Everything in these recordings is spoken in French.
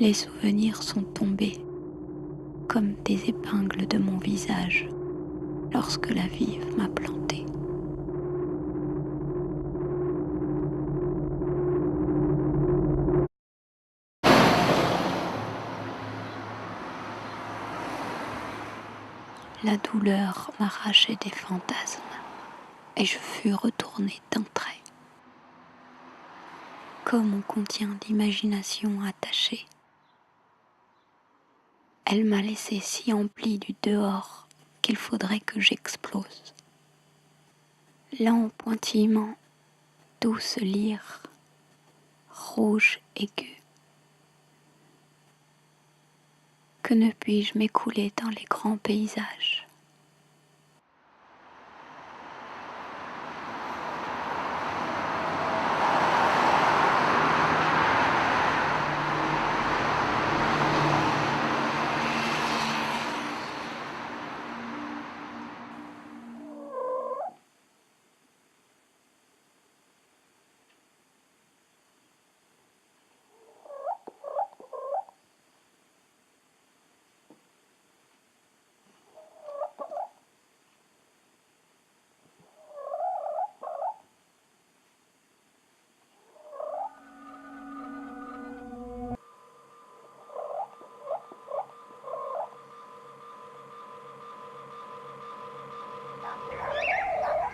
Les souvenirs sont tombés comme des épingles de mon visage lorsque la vive m'a planté. La douleur m'arrachait des fantasmes et je fus retournée d'un trait. Comme on contient l'imagination attachée, elle m'a laissé si emplie du dehors qu'il faudrait que j'explose. Lent pointillement, douce lyre, rouge aigu. Que ne puis-je m'écouler dans les grands paysages?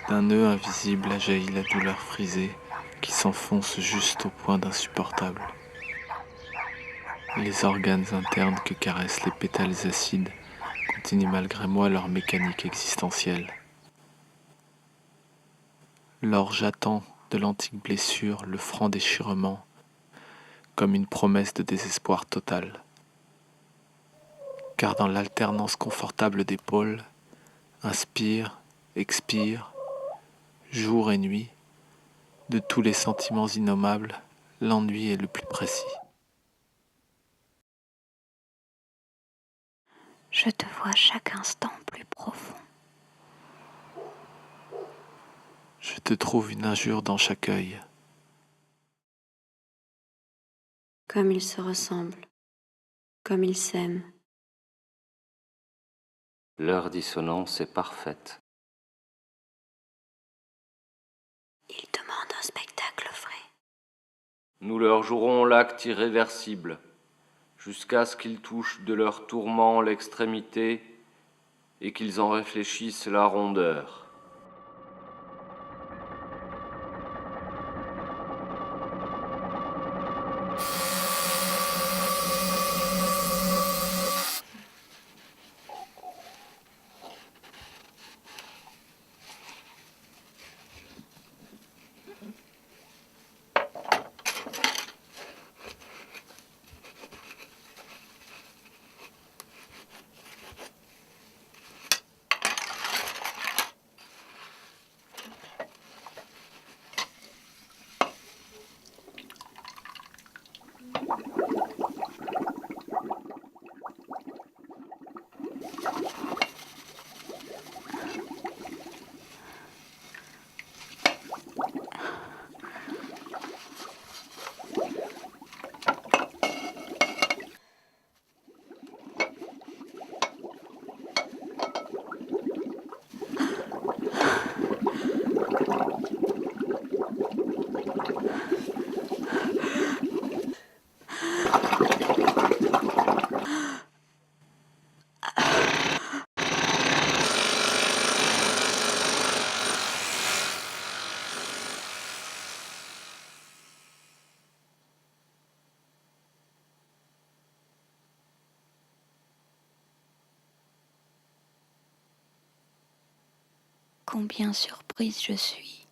D'un nœud invisible a jailli la douleur frisée qui s'enfonce juste au point d'insupportable. Les organes internes que caressent les pétales acides continuent malgré moi leur mécanique existentielle. Lors j'attends de l'antique blessure le franc déchirement comme une promesse de désespoir total. Car dans l'alternance confortable d'épaules, inspire, expire, jour et nuit, de tous les sentiments innommables, l'ennui est le plus précis. Je te vois chaque instant plus profond. Je te trouve une injure dans chaque œil. Comme ils se ressemblent, comme ils s'aiment. Leur dissonance est parfaite. Ils demandent un spectacle vrai. Nous leur jouerons l'acte irréversible, jusqu'à ce qu'ils touchent de leur tourment l'extrémité et qu'ils en réfléchissent la rondeur. Combien surprise je suis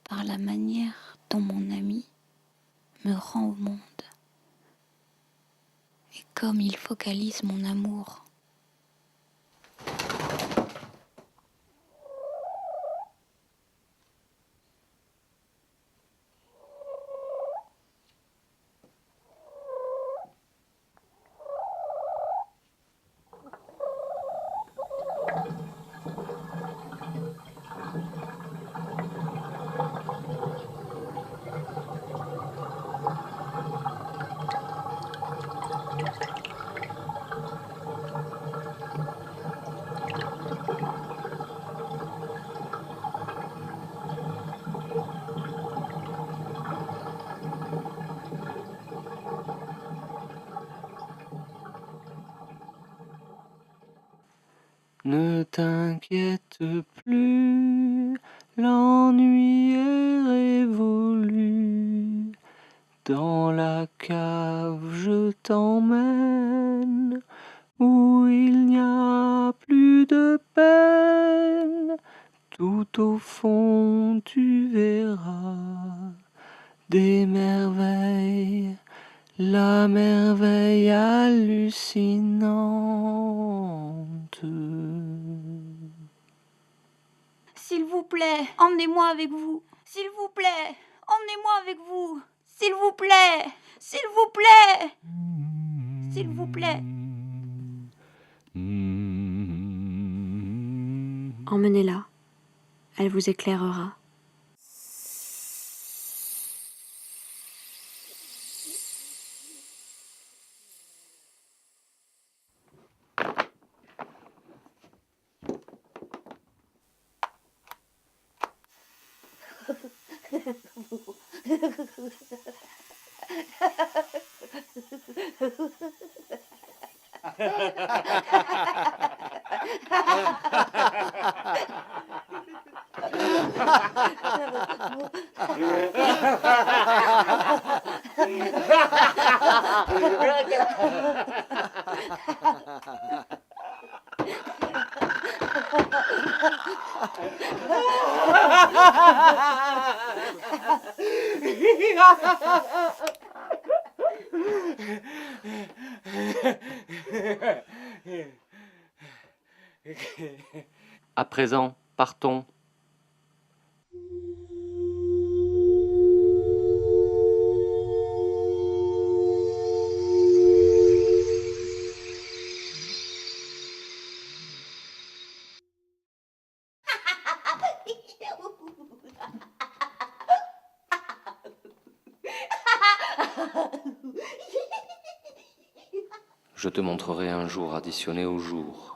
par la manière dont mon ami me rend au monde et comme il focalise mon amour. Ne t'inquiète plus, l'ennui est révolu. Dans la cave, je t'emmène où il n'y a plus de peine. Tout au fond, tu verras des merveilles, la merveille hallucinante. S'il vous plaît, emmenez-moi avec vous. S'il vous plaît, emmenez-moi avec vous. S'il vous plaît, s'il vous plaît, s'il vous plaît. Emmenez-la, elle vous éclairera. À présent, partons. Je te montrerai un jour additionné au jour,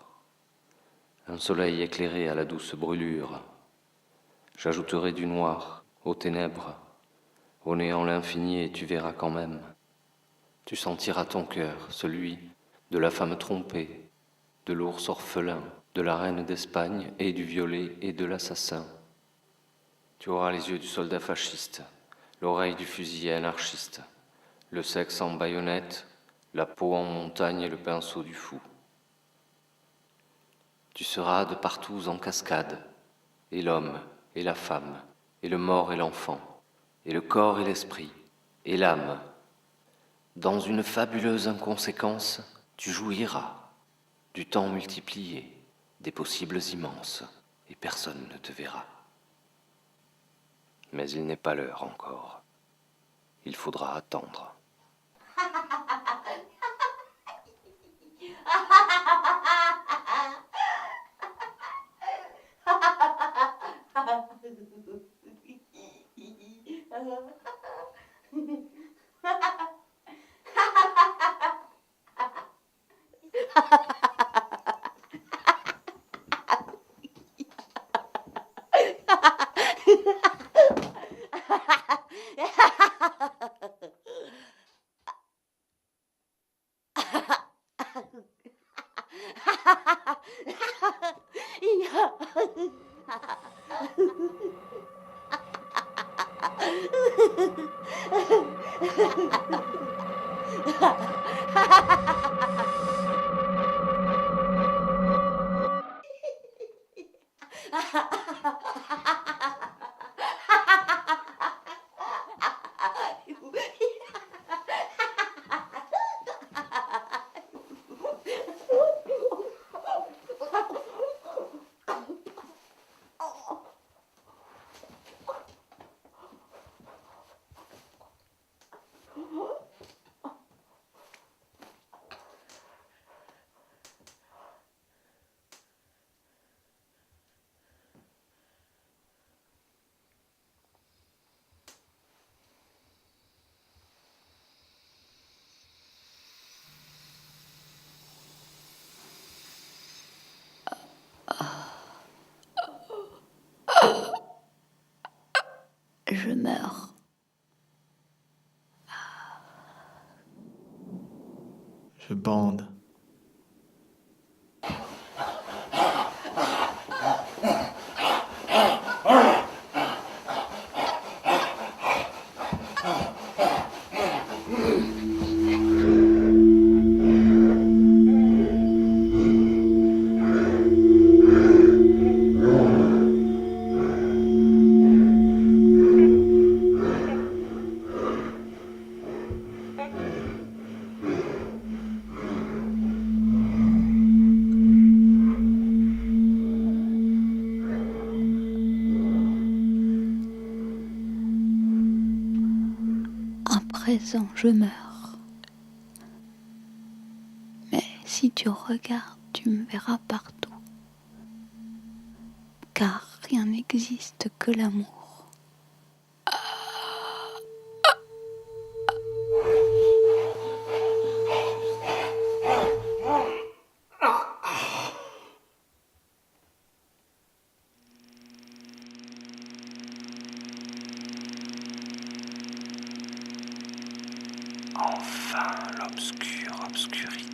un soleil éclairé à la douce brûlure. J'ajouterai du noir aux ténèbres, au néant l'infini, et tu verras quand même. Tu sentiras ton cœur, celui de la femme trompée, de l'ours orphelin, de la reine d'Espagne et du violet et de l'assassin. Tu auras les yeux du soldat fasciste, l'oreille du fusilier anarchiste, le sexe en baïonnette, la peau en montagne et le pinceau du fou. Tu seras de partout en cascade, et l'homme et la femme, et le mort et l'enfant, et le corps et l'esprit, et l'âme. Dans une fabuleuse inconséquence, tu jouiras du temps multiplié, des possibles immenses, et personne ne te verra. Mais il n'est pas l'heure encore. Il faudra attendre. Je meurs. Je bande. présent, je meurs. Mais si tu regardes, tu me verras partout. Car rien n'existe que l'amour. Enfin, l'obscure obscurité.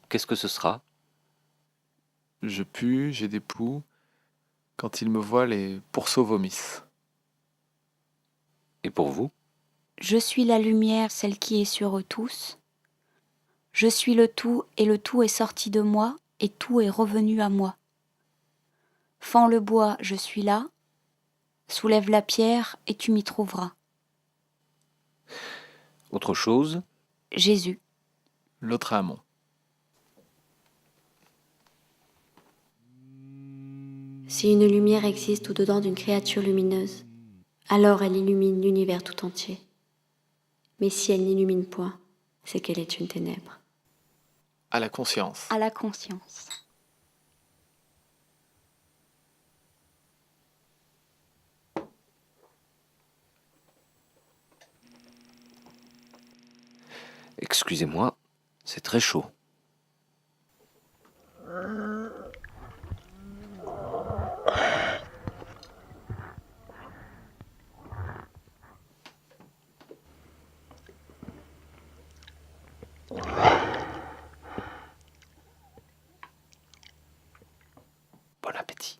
Qu'est-ce que ce sera? Je pue, j'ai des poux. Quand ils me voient, les pourceaux vomissent. Et pour vous? Je suis la lumière, celle qui est sur eux tous. Je suis le tout, et le tout est sorti de moi, et tout est revenu à moi. Fends le bois, je suis là. Soulève la pierre, et tu m'y trouveras. Autre chose? Jésus. L'autre amont. Si une lumière existe au-dedans d'une créature lumineuse, alors elle illumine l'univers tout entier. Mais si elle n'illumine point, c'est qu'elle est une ténèbre. À la conscience. À la conscience. Excusez-moi, c'est très chaud. Bon appétit.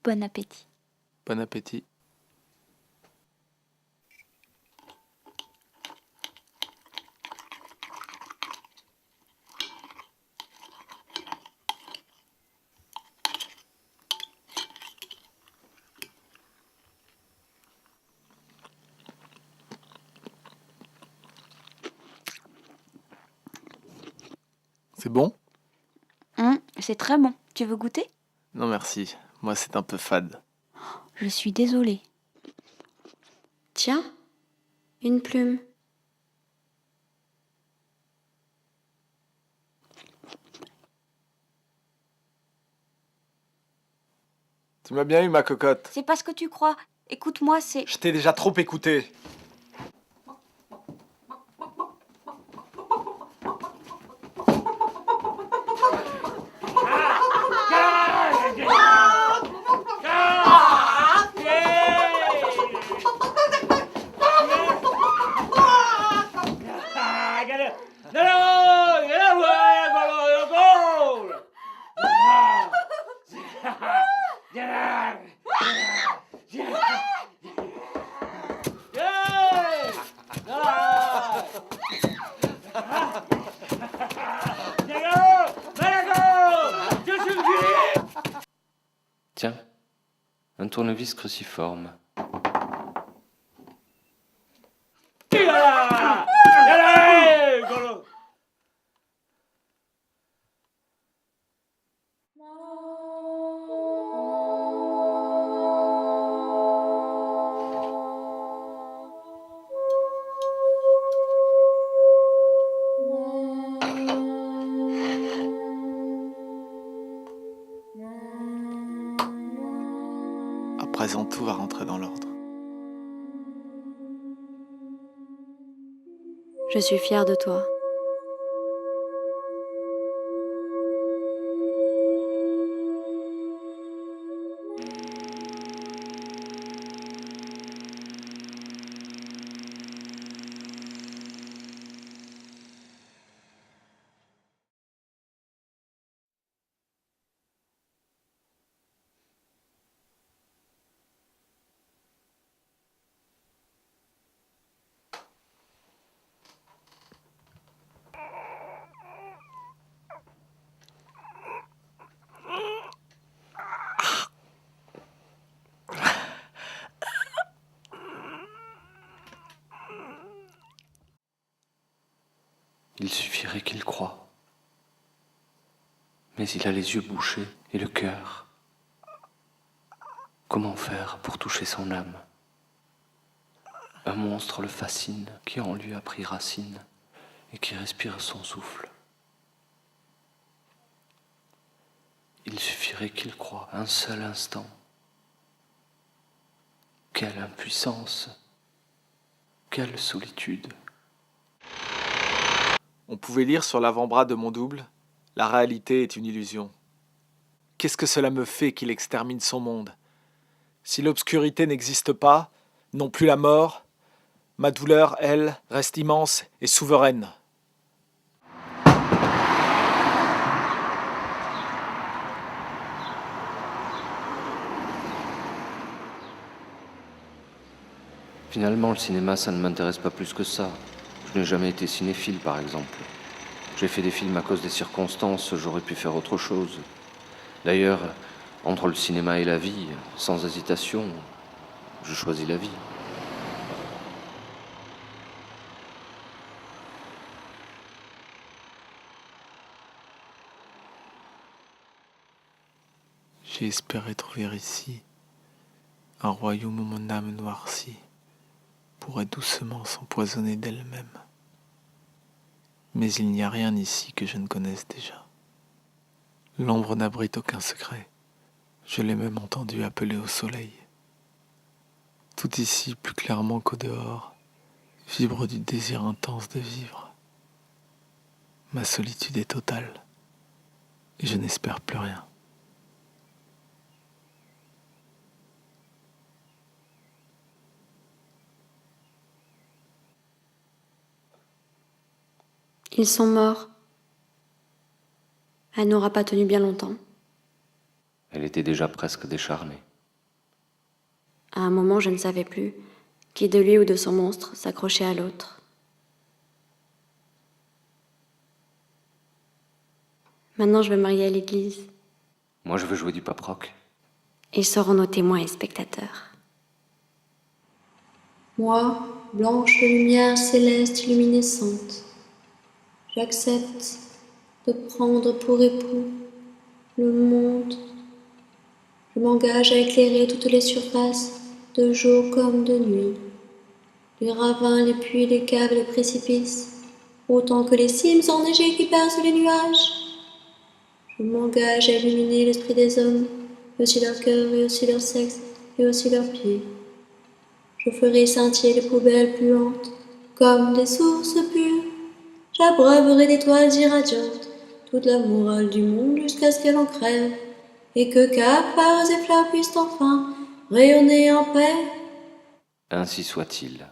Bon appétit. Bon appétit. C'est bon? C'est très bon. Tu veux goûter? Non merci, moi c'est un peu fade. Je suis désolée. Tiens, une plume. Tu m'as bien eu ma cocotte. C'est pas ce que tu crois. Écoute-moi, c'est... Je t'ai déjà trop écouté. Tiens, un tournevis cruciforme. À présent, tout va rentrer dans l'ordre. Je suis fière de toi. Il suffirait qu'il croie. Mais il a les yeux bouchés et le cœur. Comment faire pour toucher son âme? Un monstre le fascine, qui en lui a pris racine et qui respire son souffle. Il suffirait qu'il croie un seul instant. Quelle impuissance, quelle solitude. On pouvait lire sur l'avant-bras de mon double « La réalité est une illusion ». Qu'est-ce que cela me fait qu'il extermine son monde? Si l'obscurité n'existe pas, non plus la mort, ma douleur, elle, reste immense et souveraine. Finalement, le cinéma, ça ne m'intéresse pas plus que ça. Je n'ai jamais été cinéphile, par exemple. J'ai fait des films à cause des circonstances, j'aurais pu faire autre chose. D'ailleurs, entre le cinéma et la vie, sans hésitation, je choisis la vie. J'ai espéré trouver ici un royaume où mon âme noircie pourrait doucement s'empoisonner d'elle-même. Mais il n'y a rien ici que je ne connaisse déjà. L'ombre n'abrite aucun secret. Je l'ai même entendu appeler au soleil. Tout ici, plus clairement qu'au dehors, vibre du désir intense de vivre. Ma solitude est totale et je n'espère plus rien. Ils sont morts. Elle n'aura pas tenu bien longtemps. Elle était déjà presque décharnée. À un moment, je ne savais plus qui de lui ou de son monstre s'accrochait à l'autre. Maintenant, je vais me marier à l'église. Moi, je veux jouer du pop-rock. Ils seront nos témoins et spectateurs. Moi, blanche lumière céleste luminescente, j'accepte de prendre pour époux le monde. Je m'engage à éclairer toutes les surfaces, de jour comme de nuit, les ravins, les puits, les caves, les précipices, autant que les cimes enneigées qui percent les nuages. Je m'engage à illuminer l'esprit des hommes, et aussi leur cœur, et aussi leur sexe, et aussi leurs pieds. Je ferai scintiller les poubelles puantes, comme des sources pures. J'abreuverai d'étoiles irradiantes toute la morale du monde jusqu'à ce qu'elle en crève, et que cafards et fleurs puissent enfin rayonner en paix. Ainsi soit-il.